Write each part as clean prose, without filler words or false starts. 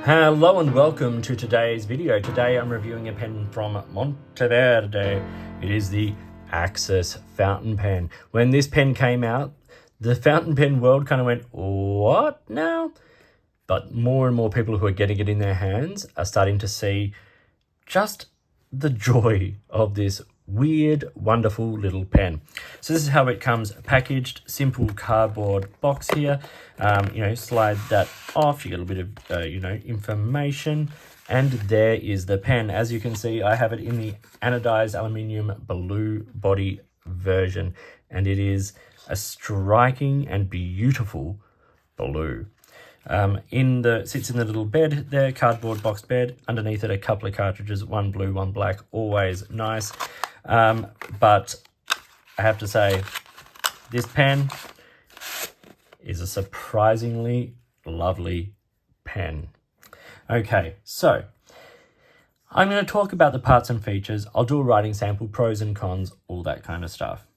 Hello and welcome to today's video. Today I'm reviewing a pen from Monteverde. It is the Axis fountain pen. When this pen came out, the fountain pen world kind of went, what now? But more and more people who are getting it in their hands are starting to see just the joy of this weird, wonderful little pen. So this is how it comes packaged. Simple cardboard box here. Slide that off. You get a bit of, information. And there is the pen. As you can see, I have it in the anodized aluminium blue body version. And it is a striking and beautiful blue. Sits in the little bed there, cardboard box bed. Underneath it, a couple of cartridges, one blue, one black, always nice. But I have to say, this pen is a surprisingly lovely pen. Okay, so I'm going to talk about the parts and features. I'll do a writing sample, pros and cons, all that kind of stuff.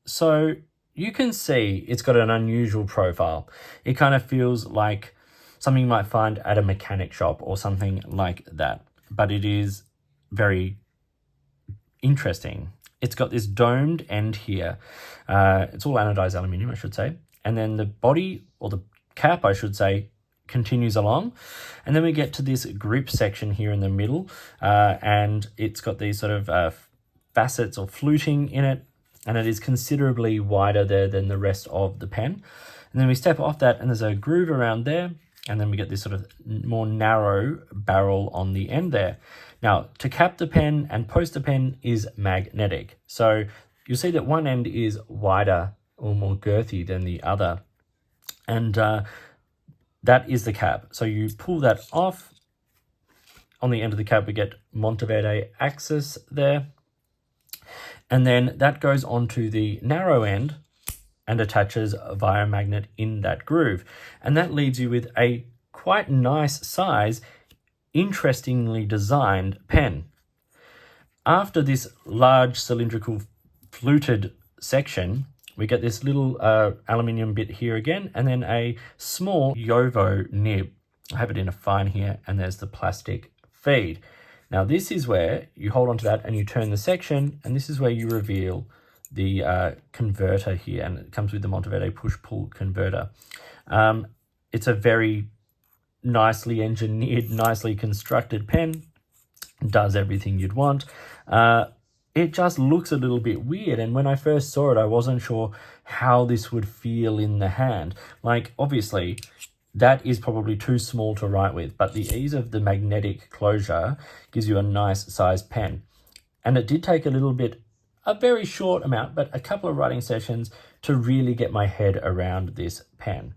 So you can see it's got an unusual profile. It kind of feels like something you might find at a mechanic shop or something like that. But it is very interesting. It's got this domed end here. It's all anodized aluminium, I should say. And then the body, or the cap, I should say, continues along. And then we get to this grip section here in the middle. And it's got these sort of facets or fluting in it. And it is considerably wider there than the rest of the pen. And then we step off that and there's a groove around there. And then we get this sort of more narrow barrel on the end there. Now, to cap the pen and post the pen is magnetic. So you'll see that one end is wider or more girthy than the other. And that is the cap. So you pull that off. On the end of the cap, we get Monteverde Axis there. And then that goes onto the narrow end and attaches via a magnet in that groove. And that leaves you with a quite nice size, interestingly designed pen. After this large cylindrical fluted section, we get this little aluminium bit here again, and then a small Yovo nib. I have it in a fine here, and there's the plastic feed. Now this is where you hold onto that and you turn the section, and this is where you reveal the converter here, and it comes with the Monteverde push-pull converter. It's a very nicely engineered, nicely constructed pen. Does everything you'd want. It just looks a little bit weird, and when I first saw it, I wasn't sure how this would feel in the hand. Like, obviously, that is probably too small to write with, but the ease of the magnetic closure gives you a nice sized pen. And it did take a very short amount, but a couple of writing sessions to really get my head around this pen.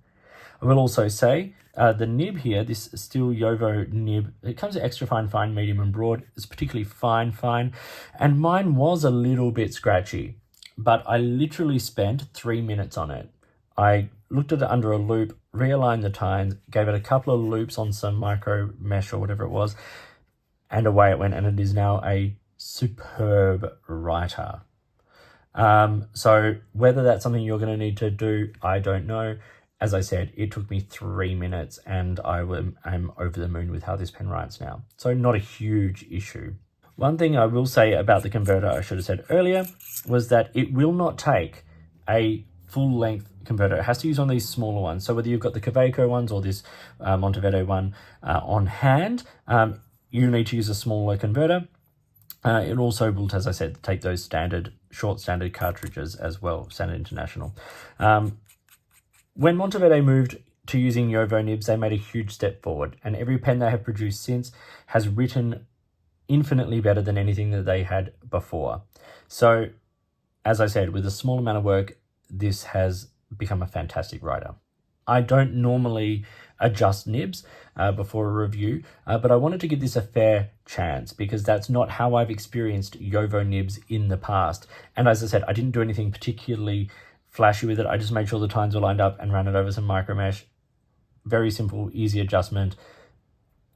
I will also say the nib here, this steel Yovo nib, it comes in extra fine, medium and broad. It's particularly fine, and mine was a little bit scratchy, but I literally spent 3 minutes on it. I looked at it under a loop, realigned the tines, gave it a couple of loops on some micro mesh or whatever it was, and away it went, and it is now a superb writer. So whether that's something you're going to need to do, I don't know. As I said, it took me 3 minutes, and I'm over the moon with how this pen writes now. So not a huge issue. One thing I will say about the converter, I should have said earlier, was that it will not take a full-length converter. It has to use one of these smaller ones. So whether you've got the Kaweco ones or this Monteverde one on hand, you need to use a smaller converter. It also will, as I said, take those short standard cartridges as well, standard international. When Monteverde moved to using Yovo nibs, they made a huge step forward, and every pen they have produced since has written infinitely better than anything that they had before. So, as I said, with a small amount of work, this has become a fantastic writer. I don't normally adjust nibs before a review, but I wanted to give this a fair chance because that's not how I've experienced Yovo nibs in the past. And as I said, I didn't do anything particularly flashy with it. I just made sure the tines were lined up and ran it over some micro mesh. Very simple, easy adjustment,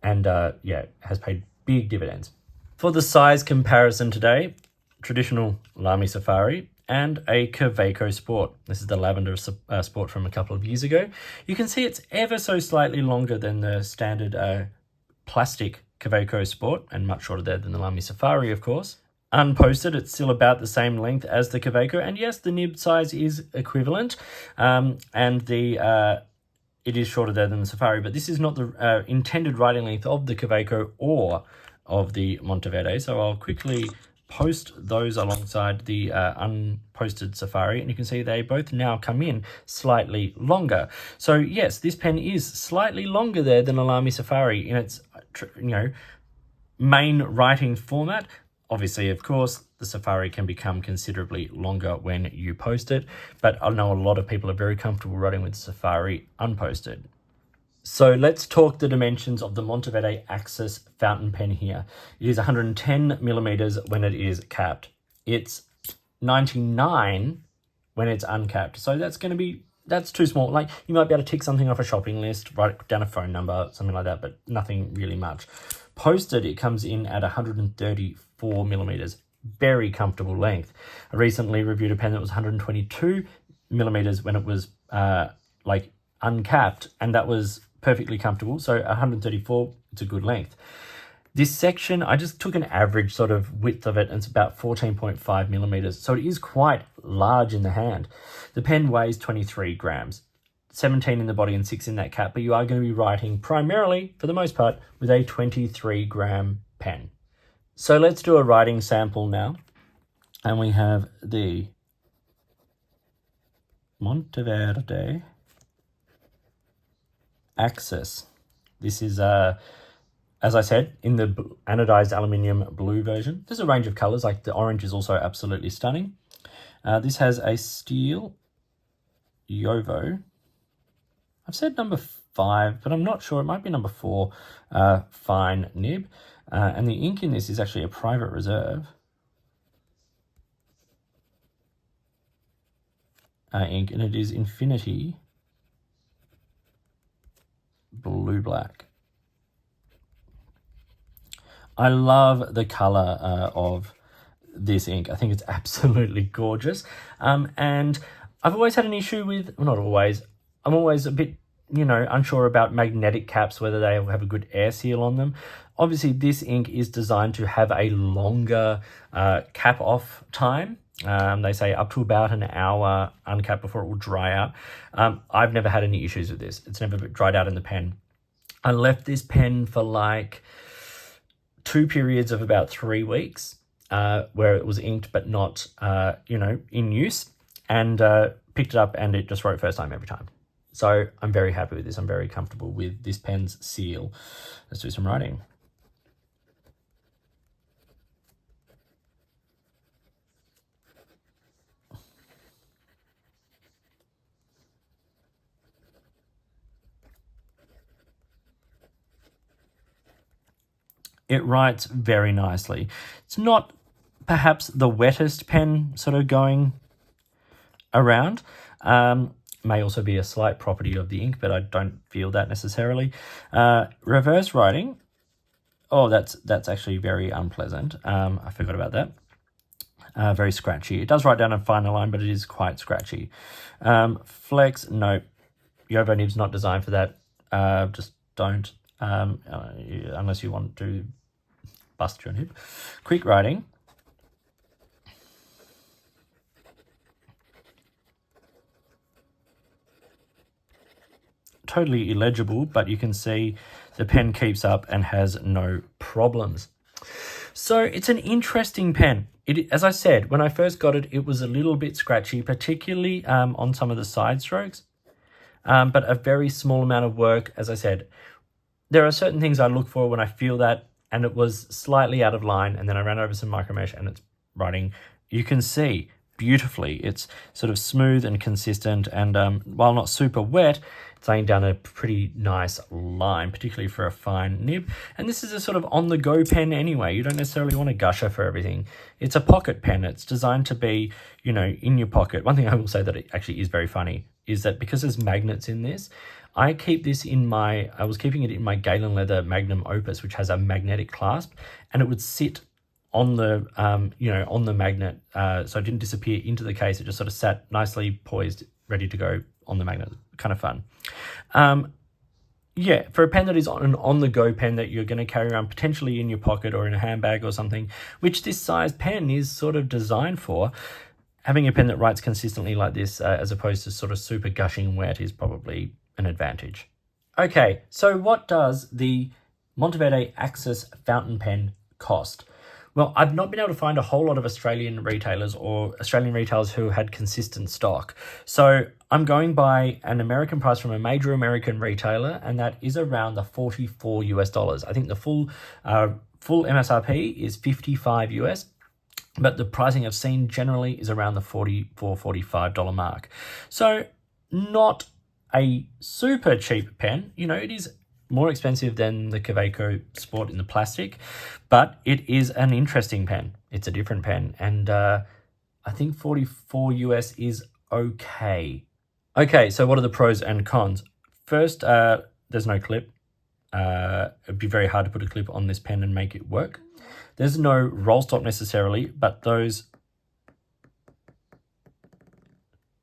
and has paid big dividends. For the size comparison today, traditional Lamy Safari and a Kaweco Sport. This is the lavender Sport from a couple of years ago. You can see it's ever so slightly longer than the standard plastic Kaweco Sport, and much shorter there than the Lamy Safari, of course. Unposted, it's still about the same length as the Kaweco, and yes, the nib size is equivalent, and it is shorter there than the Safari, but this is not the intended writing length of the Kaweco or of the Monteverde. So I'll quickly post those alongside the unposted Safari, and you can see they both now come in slightly longer. So yes, this pen is slightly longer there than a Lamy Safari in its main writing format. Obviously, of course, the Safari can become considerably longer when you post it, but I know a lot of people are very comfortable writing with Safari unposted. So let's talk the dimensions of the Monteverde Axis fountain pen here. It is 110 millimeters when it is capped. It's 99 when it's uncapped. So that's too small. Like, you might be able to tick something off a shopping list, write down a phone number, something like that, but nothing really much. Posted, it comes in at 134 millimeters. Very comfortable length. I recently reviewed a pen that was 122 millimeters when it was uncapped, and that was perfectly comfortable. So 134, it's a good length. This section, I just took an average sort of width of it, and it's about 14.5 millimeters. So it is quite large in the hand. The pen weighs 23 grams, 17 in the body and 6 in that cap, but you are going to be writing primarily, for the most part, with a 23-gram pen. So let's do a writing sample now. And we have the Monteverde Axis. This is, as I said, in the anodized aluminium blue version. There's a range of colors, like the orange is also absolutely stunning. This has a steel Jowo. I've said number 5, but I'm not sure. It might be number 4 fine nib. And the ink in this is actually a private reserve ink, and it is Infinity Blue Black. I love the color of this ink. I think it's absolutely gorgeous. And I've always had an issue with, well, not always, I'm always a bit, unsure about magnetic caps, whether they have a good air seal on them. Obviously, this ink is designed to have a longer cap off time. They say up to about an hour uncapped before it will dry out. I've never had any issues with this. It's never dried out in the pen. I left this pen for like 2 periods of about 3 weeks where it was inked but not, in use, and picked it up and it just wrote first time every time. So I'm very happy with this. I'm very comfortable with this pen's seal. Let's do some writing. It writes very nicely. It's not perhaps the wettest pen sort of going around. May also be a slight property of the ink, but I don't feel that necessarily. Reverse writing. Oh, that's actually very unpleasant. I forgot about that. Very scratchy. It does write down a finer line, but it is quite scratchy. Flex, no. Jowo nib's not designed for that. Just don't. Unless you want to bust your nib. Quick writing. Totally illegible, but you can see the pen keeps up and has no problems. So it's an interesting pen. As I said, when I first got it, it was a little bit scratchy, particularly on some of the side strokes, but a very small amount of work. As I said, there are certain things I look for when I feel that, and it was slightly out of line, and then I ran over some micro mesh and it's writing. You can see beautifully. It's sort of smooth and consistent, and while not super wet, it's laying down a pretty nice line, particularly for a fine nib. And this is a sort of on-the-go pen anyway. You don't necessarily want a gusher for everything. It's a pocket pen. It's designed to be, in your pocket. One thing I will say that it actually is very funny is that because there's magnets in this, I keep this I was keeping it in my Galen Leather Magnum Opus, which has a magnetic clasp, and it would sit on the on the magnet, so it didn't disappear into the case. It just sort of sat nicely poised, ready to go on the magnet. Kind of fun. Yeah, for a pen that is an on-the-go pen that you're going to carry around potentially in your pocket or in a handbag or something, which this size pen is sort of designed for, having a pen that writes consistently like this as opposed to sort of super gushing wet is probably an advantage. Okay, so what does the Monteverde Axis fountain pen cost? Well, I've not been able to find a whole lot of Australian retailers or Australian retailers who had consistent stock. So I'm going by an American price from a major American retailer, and that is around the $44 US. I think the full MSRP is 55 US, but the pricing I've seen generally is around the $44-$45 mark. So not a super cheap pen. It is more expensive than the Kaweco Sport in the plastic, but it is an interesting pen. It's a different pen, and I think 44 US is okay. Okay, so what are the pros and cons? First, there's no clip. It'd be very hard to put a clip on this pen and make it work. There's no roll stop necessarily, but those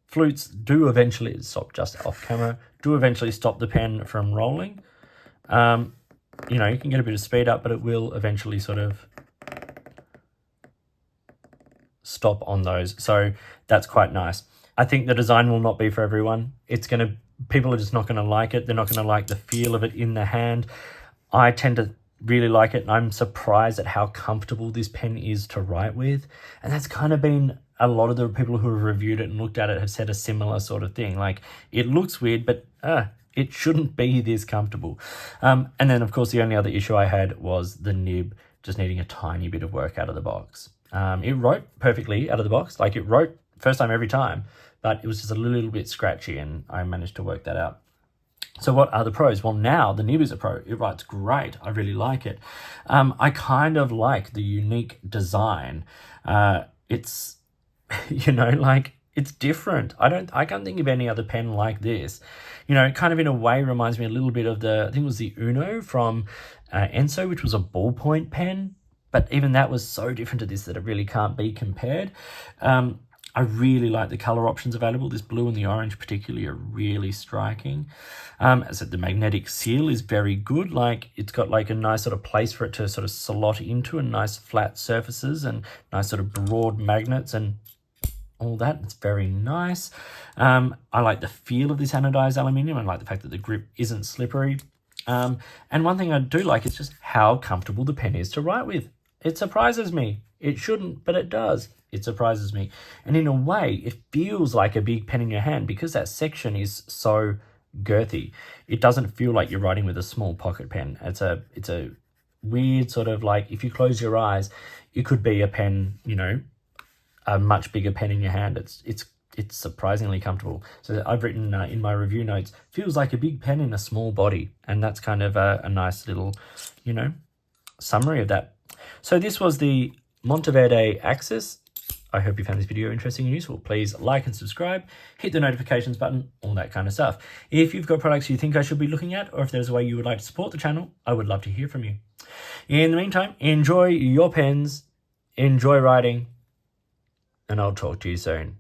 flutes do eventually stop, just off camera, do eventually stop the pen from rolling. You can get a bit of speed up, but it will eventually sort of stop on those. So that's quite nice. I think the design will not be for everyone. People are just not going to like it. They're not going to like the feel of it in the hand. I tend to really like it, and I'm surprised at how comfortable this pen is to write with. And that's kind of been a lot of the people who have reviewed it and looked at it have said a similar sort of thing. Like, it looks weird, but it shouldn't be this comfortable. And then, of course, the only other issue I had was the nib just needing a tiny bit of work out of the box. It wrote perfectly out of the box. Like, it wrote first time every time, but it was just a little bit scratchy, and I managed to work that out. So what are the pros? Well, now the nib is a pro. It writes great. I really like it. I kind of like the unique design. It's, it's different. I can't think of any other pen like this. It kind of in a way reminds me a little bit of I think it was the Uno from Enso, which was a ballpoint pen. But even that was so different to this that it really can't be compared. I really like the color options available. This blue and the orange particularly are really striking. As I said, the magnetic seal is very good. Like, it's got like a nice sort of place for it to sort of slot into, and nice flat surfaces and nice sort of broad magnets and all that. It's very nice. I like the feel of this anodized aluminium. I like the fact that the grip isn't slippery. And one thing I do like is just how comfortable the pen is to write with. It surprises me. It shouldn't, but it does. It surprises me. And in a way, it feels like a big pen in your hand because that section is so girthy. It doesn't feel like you're writing with a small pocket pen. It's a weird sort of, like, if you close your eyes, it could be a pen, a much bigger pen in your hand. It's surprisingly comfortable. So I've written in my review notes, feels like a big pen in a small body. And that's kind of a nice little, summary of that. So this was the Monteverde Axis. I hope you found this video interesting and useful. Please like and subscribe, hit the notifications button, all that kind of stuff. If you've got products you think I should be looking at, or if there's a way you would like to support the channel, I would love to hear from you. In the meantime, enjoy your pens, enjoy writing, and I'll talk to you soon.